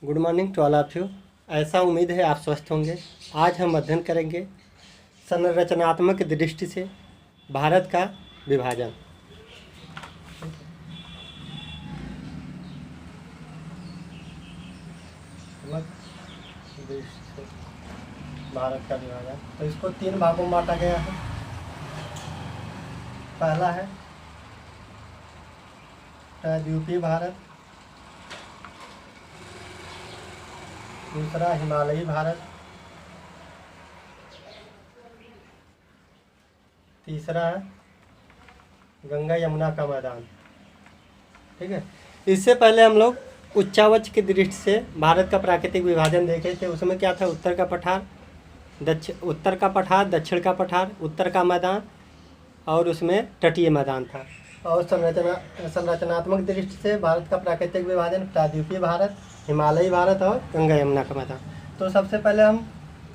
Good morning to all of you. ऐसा उम्मीद है आप स्वस्थ होंगे। आज हम अध्ययन करेंगे संरचनात्मक दृष्टि से भारत का विभाजन। भारत का विभाजन तो इसको 3 भागों में बांटा गया है। पहला है प्रायद्वीपीय भारत, दूसरा हिमालयी भारत, तीसरा है गंगा यमुना का मैदान। ठीक है, इससे पहले हम लोग उच्चावच की दृष्टि से भारत का प्राकृतिक विभाजन देखे थे। उसमें क्या था, उत्तर का पठार, दक्षिण का पठार, उत्तर का मैदान और उसमें तटीय मैदान था। और संरचनात्मक दृष्टि से भारत का प्राकृतिक विभाजन प्रायद्वीपीय भारत, हिमालयी भारत और गंगा यमुना का मैदान। तो सबसे पहले हम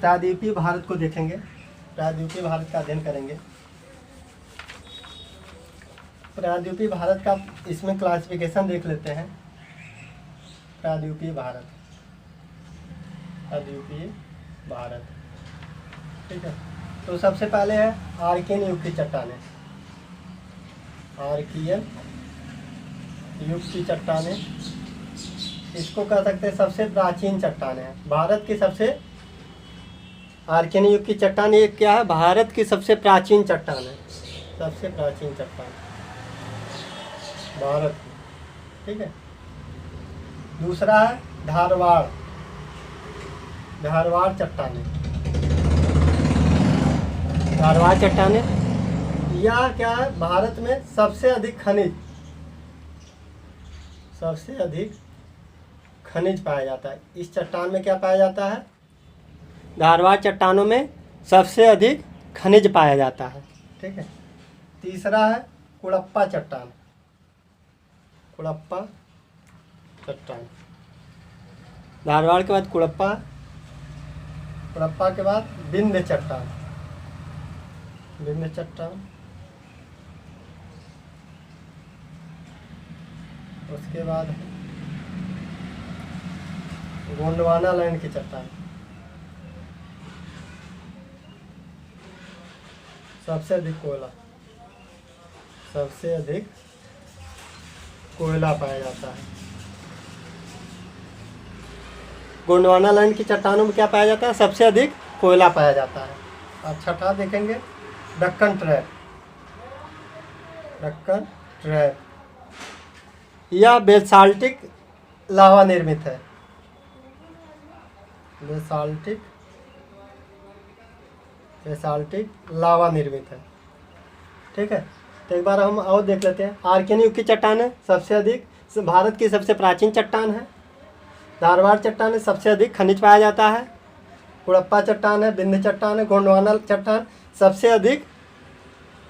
प्रायद्वीपीय भारत को देखेंगे, प्रायद्वीपीय भारत का अध्ययन करेंगे। प्रायद्वीपीय भारत का इसमें क्लासिफिकेशन देख लेते हैं। प्रायद्वीपीय भारत, प्रायद्वीपीय भारत, ठीक है। तो सबसे पहले है आर्कियन युग की चट्टानें। आर्कियन युग की चट्टानें, इसको कह सकते हैं सबसे प्राचीन चट्टानें हैं भारत की। सबसे आर्कियन युग की चट्टान ये क्या है, भारत की सबसे प्राचीन चट्टान है, सबसे प्राचीन चट्टान भारत की, ठीक है। दूसरा है धारवाड़, धारवाड़ चट्टानें। धारवाड़ चट्टानें यह क्या है, भारत में सबसे अधिक खनिज, सबसे अधिक खनिज पाया जाता है। इस चट्टान में क्या पाया जाता है, धारवाड़ चट्टानों में सबसे अधिक खनिज पाया जाता है, ठीक है। तीसरा है कुड़प्पा चट्टान, कुड़प्पा चट्टान। धारवाड़ के बाद कुड़प्पा, कुड़प्पा के बाद विंध्य चट्टान, विंध्य चट्टान। उसके बाद गोंडवाना लैंड की चट्टान, सबसे अधिक कोयला, सबसे अधिक कोयला पाया जाता है। गोंडवाना लैंड की चट्टानों में क्या पाया जाता है, सबसे अधिक कोयला पाया जाता है। अब छठा देखेंगे दक्कन ट्रैप, दक्कन ट्रैप। यह बेसाल्टिक लावा निर्मित है, बेसाल्टिक लावा निर्मित है, ठीक है। तो एक बार हम और देख लेते हैं। आर्कियन युग की चट्टान है, सबसे अधिक भारत की सबसे प्राचीन चट्टान है। धारवाड़ चट्टान है, सबसे अधिक खनिज पाया जाता है। कुड़प्पा चट्टान है, विंध्य चट्टान है, गोंडवाना चट्टान, सबसे अधिक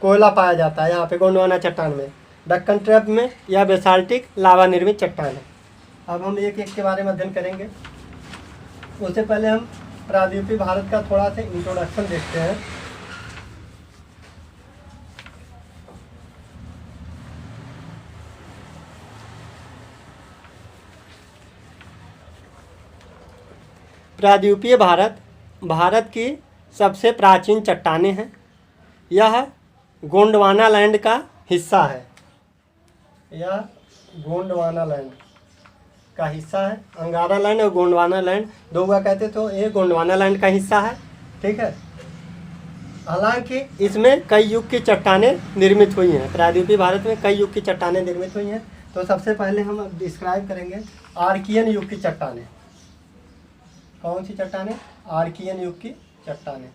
कोयला पाया जाता है यहाँ पे गोंडवाना चट्टान में। दक्कन ट्रैप में यह बेसाल्टिक लावा निर्मित चट्टान है। अब हम एक एक के बारे में अध्ययन करेंगे। उससे पहले हम प्रायद्वीपीय भारत का थोड़ा सा इंट्रोडक्शन देखते हैं। प्रायद्वीपीय भारत भारत की सबसे प्राचीन चट्टानें हैं। यह गोंडवाना लैंड का हिस्सा है, यह गोंडवाना लैंड का हिस्सा है। अंगारा लैंड और गोंडवाना लैंड दो हुआ कहते, तो ये गोंडवाना लैंड का हिस्सा है, ठीक है। हालांकि इसमें कई युग की चट्टानें निर्मित हुई हैं, प्रायद्वीपीय भारत में कई युग की चट्टानें निर्मित हुई हैं। तो सबसे पहले हम डिस्क्राइब करेंगे आर्कियन युग की चट्टानें। कौन सी चट्टानें, आर्कियन युग की चट्टानें,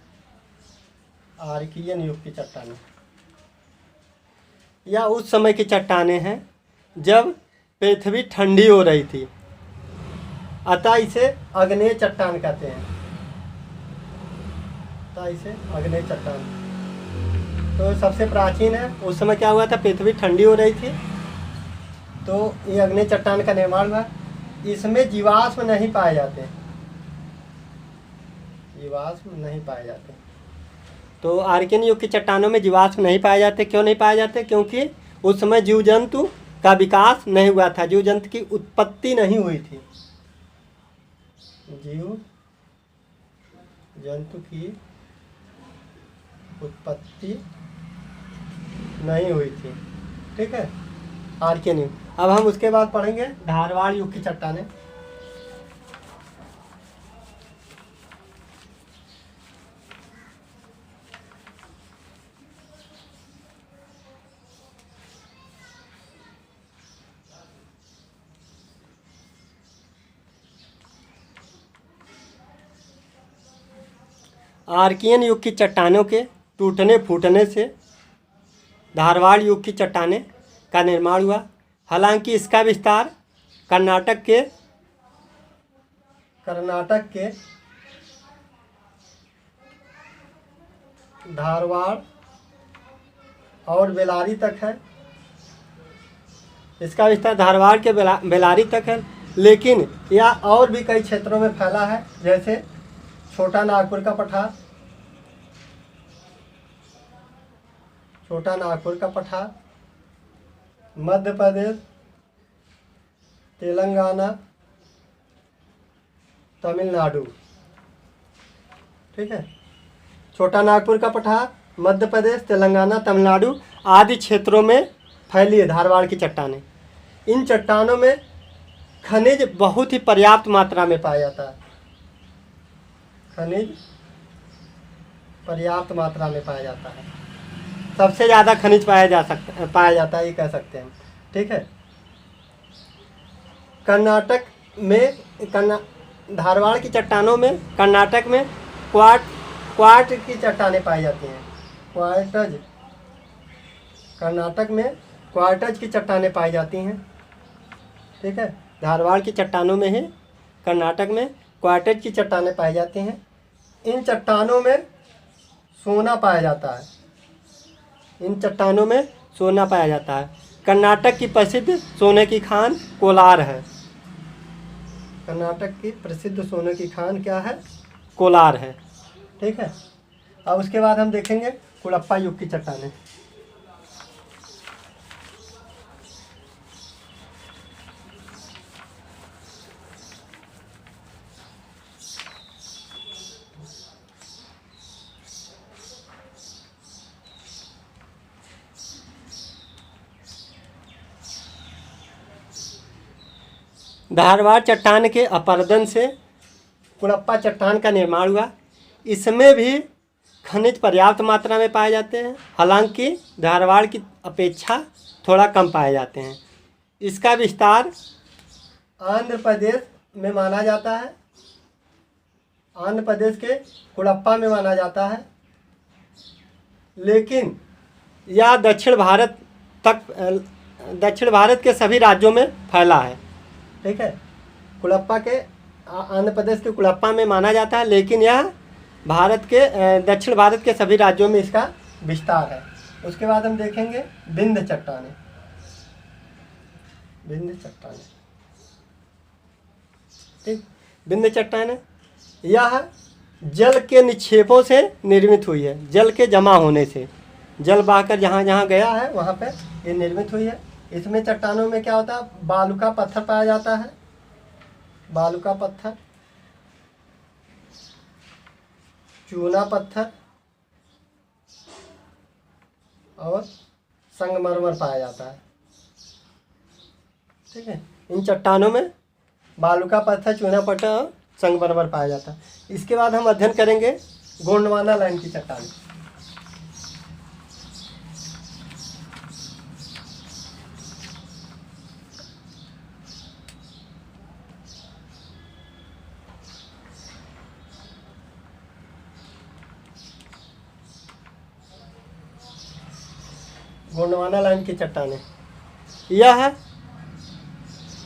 आर्कियन युग की चट्टानें। यह उस समय की चट्टानें हैं जब पृथ्वी ठंडी हो रही थी, अतः इसे आग्नेय चट्टान कहते हैं, अतः इसे आग्नेय चट्टान। तो सबसे प्राचीन है। उस समय क्या हुआ था, पृथ्वी ठंडी हो रही थी, तो ये आग्नेय चट्टान का निर्माण हुआ। इसमें जीवाश्म नहीं पाए जाते, जीवाश्म नहीं पाए जाते। तो आर्कियन युग की चट्टानों में जीवाश्म नहीं पाए जाते। क्यों नहीं पाए जाते, क्योंकि उस समय जीव जंतु का विकास नहीं हुआ था, जीव जंतु की उत्पत्ति नहीं हुई थी। जीव जंतु की उत्पत्ति नहीं हुई थी। ठीक है, आर्कियन युग। अब हम उसके बाद पढ़ेंगे धारवाड़ युग की चट्टानें। आर्कियन युग की चट्टानों के टूटने फूटने से धारवाड़ युग की चट्टानें का निर्माण हुआ। हालांकि इसका विस्तार कर्नाटक के धारवाड़ और बेलारी तक है। इसका विस्तार धारवाड़ के बेलारी तक है, लेकिन यह और भी कई क्षेत्रों में फैला है, जैसे छोटा नागपुर का पठार, मध्य प्रदेश, तेलंगाना, तमिलनाडु। ठीक है, छोटा नागपुर का पठार, मध्य प्रदेश, तेलंगाना, तमिलनाडु आदि क्षेत्रों में फैली है धारवाड़ की चट्टानें। इन चट्टानों में खनिज बहुत ही पर्याप्त मात्रा में पाया जाता है। खनिज पर्याप्त मात्रा में पाया जाता है। सबसे ज़्यादा खनिज पाया जाता है, ये कह सकते हैं। ठीक है, कर्नाटक में धारवाड़ की चट्टानों में कर्नाटक में क्वार्ट की चट्टानें पाई जाती हैं। कर्नाटक में क्वार्टज की चट्टानें पाई जाती हैं। ठीक है, धारवाड़ की चट्टानों में ही कर्नाटक में क्वार्टज की चट्टानें पाई जाती हैं। इन चट्टानों में सोना पाया जाता है। कर्नाटक की प्रसिद्ध सोने की खान कोलार है। कर्नाटक की प्रसिद्ध सोने की खान क्या है? कोलार है। ठीक है, अब उसके बाद हम देखेंगे कुड़प्पा युग की चट्टानें। धारवाड़ चट्टान के अपरदन से कुड़प्पा चट्टान का निर्माण हुआ। इसमें भी खनिज पर्याप्त मात्रा में पाए जाते हैं, हालांकि धारवाड़ की अपेक्षा थोड़ा कम पाए जाते हैं। इसका विस्तार आंध्र प्रदेश में माना जाता है। आंध्र प्रदेश के कुड़प्पा में माना जाता है, लेकिन यह दक्षिण भारत के सभी राज्यों में फैला है। ठीक है, कुड़प्पा के आंध्र प्रदेश के कुड़प्पा में माना जाता है, लेकिन यह दक्षिण भारत के सभी राज्यों में इसका विस्तार है। उसके बाद हम देखेंगे विंध्य चट्टानें। ठीक, विंध्य चट्टानें यह जल के निक्षेपों से निर्मित हुई है। जल के जमा होने से, जल बहकर जहाँ जहाँ गया है वहाँ पे ये निर्मित हुई है। इसमें चट्टानों में क्या होता है? बालूका पत्थर पाया जाता है। बालूका पत्थर, चूना पत्थर और संगमरमर पाया जाता है। ठीक है, इन चट्टानों में बालूका पत्थर, चूना पत्थर और संगमरमर पाया जाता है। इसके बाद हम अध्ययन करेंगे गोंडवाना लाइन की चट्टानें। गोंडवाना लाइन की चट्टानें यह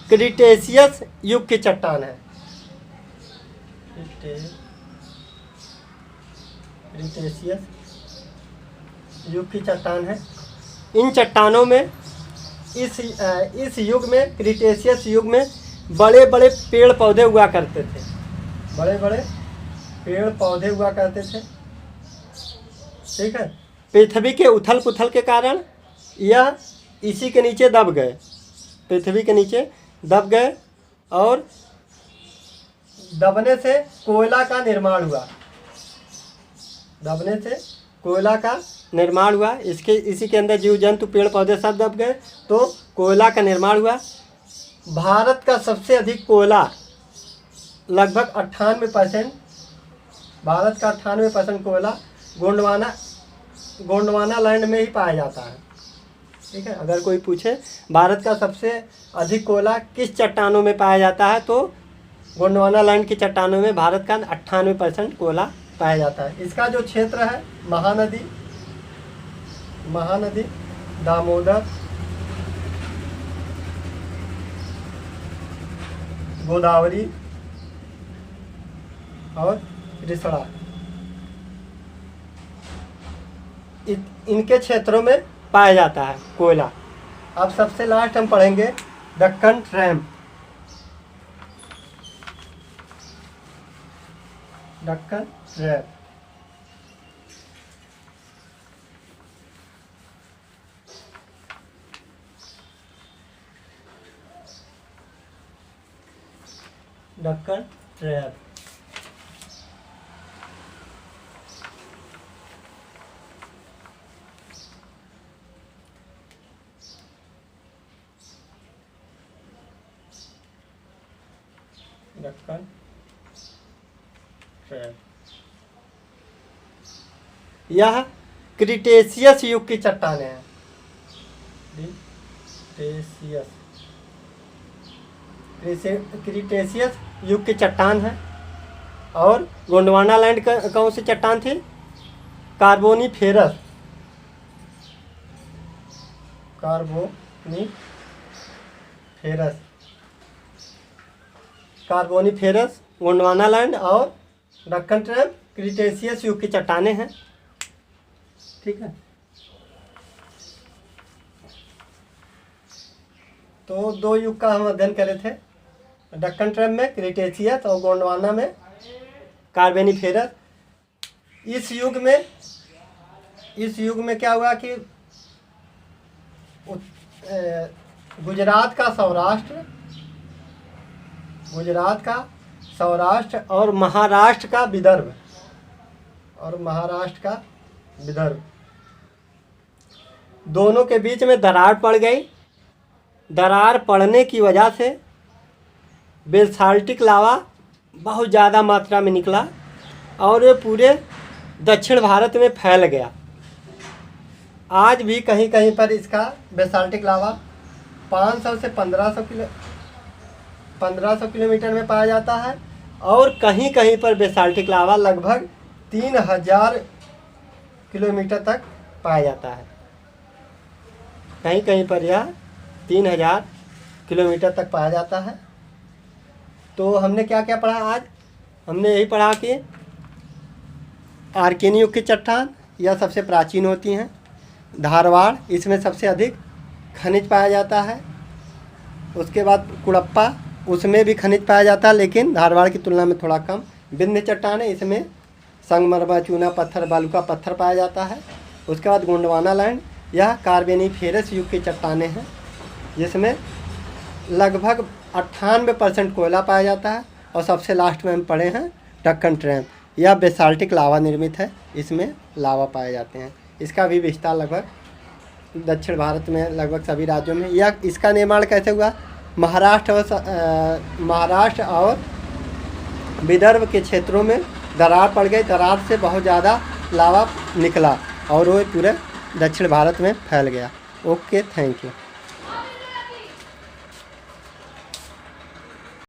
क्रिटेशियस युग की चट्टान है। क्रिटेशियस युग की चट्टान है। इन चट्टानों में इस युग में, क्रिटेशियस युग में बड़े बड़े पेड़ पौधे हुआ करते थे। ठीक है, पृथ्वी के उथल पुथल के कारण यह इसी के नीचे दब गए। पृथ्वी के नीचे दब गए और दबने से कोयला का निर्माण हुआ। दबने से कोयला का निर्माण हुआ। इसी के अंदर जीव जंतु पेड़ पौधे सब दब गए तो कोयला का निर्माण हुआ। भारत का सबसे अधिक कोयला लगभग 98%, भारत का 98% कोयला गोंडवाना लैंड में ही पाया जाता है। ठीक है, अगर कोई पूछे भारत का सबसे अधिक कोयला किस चट्टानों में पाया जाता है तो गोंडवाना लैंड की चट्टानों में भारत का 98% कोयला पाया जाता है। इसका जो क्षेत्र है महानदी, दामोदर, गोदावरी और रिसड़ा, इनके क्षेत्रों में पाया जाता है कोयला। अब सबसे लास्ट हम पढ़ेंगे Deccan tramp. Deccan tramp Deccan tramp Deccan tramp यह क्रिटेशियस युग की चट्टानें हैं। क्रिटेशियस युग की चट्टान है। और गोंडवाना लैंड का कौन सी चट्टान थी? कार्बोनीफेरस गोंडवाना लैंड और दक्कन ट्रैम्प क्रिटेशियस युग की चट्टानें हैं। ठीक है, तो 2 युग का हम अध्ययन करे थे। दक्कन ट्रैम्प में क्रिटेशियस और गोंडवाना में कार्बोनीफेरस। इस युग में क्या हुआ कि गुजरात का सौराष्ट्र और महाराष्ट्र का विदर्भ दोनों के बीच में दरार पड़ गई। दरार पड़ने की वजह से बेसाल्टिक लावा बहुत ज़्यादा मात्रा में निकला और ये पूरे दक्षिण भारत में फैल गया। आज भी कहीं कहीं पर इसका बेसाल्टिक लावा 500 से 1500 किलोमीटर में पाया जाता है और कहीं कहीं पर बेसाल्टिक लावा लगभग 3000 किलोमीटर तक पाया जाता है। कहीं कहीं पर यह 3000 किलोमीटर तक पाया जाता है। तो हमने क्या क्या पढ़ा आज? हमने यही पढ़ा कि आर्कियन युग की चट्टान यह सबसे प्राचीन होती हैं। धारवाड़, इसमें सबसे अधिक खनिज पाया जाता है। उसके बाद कुड़प्पा, उसमें भी खनिज पाया जाता है लेकिन धारवाड़ की तुलना में थोड़ा कम। विंध्य चट्टान है, इसमें संगमरमर, चूना पत्थर, बालूका पत्थर पाया जाता है। उसके बाद गोंडवाना लैंड, यह कार्बोनीफेरस युग की चट्टानें हैं जिसमें लगभग 98% कोयला पाया जाता है। और सबसे लास्ट में हम पढ़े हैं दक्कन ट्रैम्प, यह बेसाल्टिक लावा निर्मित है, इसमें लावा पाए जाते हैं। इसका भी विस्तार लगभग दक्षिण भारत में लगभग सभी राज्यों में। यह इसका निर्माण कैसे हुआ? महाराष्ट्र और विदर्भ के क्षेत्रों में दरार पड़ गई। दरार से बहुत ज़्यादा लावा निकला और वो पूरे दक्षिण भारत में फैल गया। Okay, thank you.